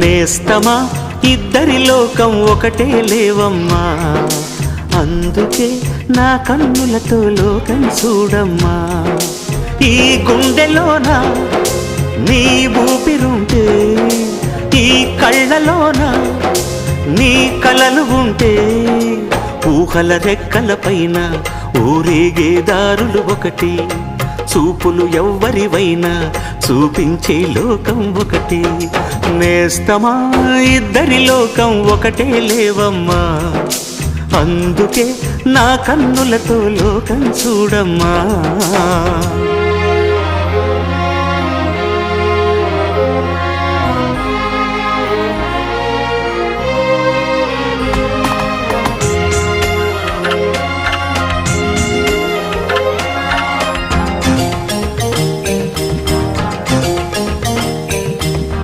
నేస్తమా ఇద్దరి లోకం ఒకటే లేవమ్మా, అందుకే నా కన్నులతో లోకం చూడమ్మా. ఈ గుండెలోన నీ ఊపిరుంటే, ఈ కళ్ళలోన నీ కలలు ఉంటే, ఊహల రెక్కల పైన ఊరేగే దారులు ఒకటి, చూపులు ఎవ్వరివైనా చూపించే లోకం ఒకటి. నేస్తమా ఇద్దరి లోకం ఒకటే లేవమ్మా, అందుకే నా కన్నులతో లోకం చూడమ్మా.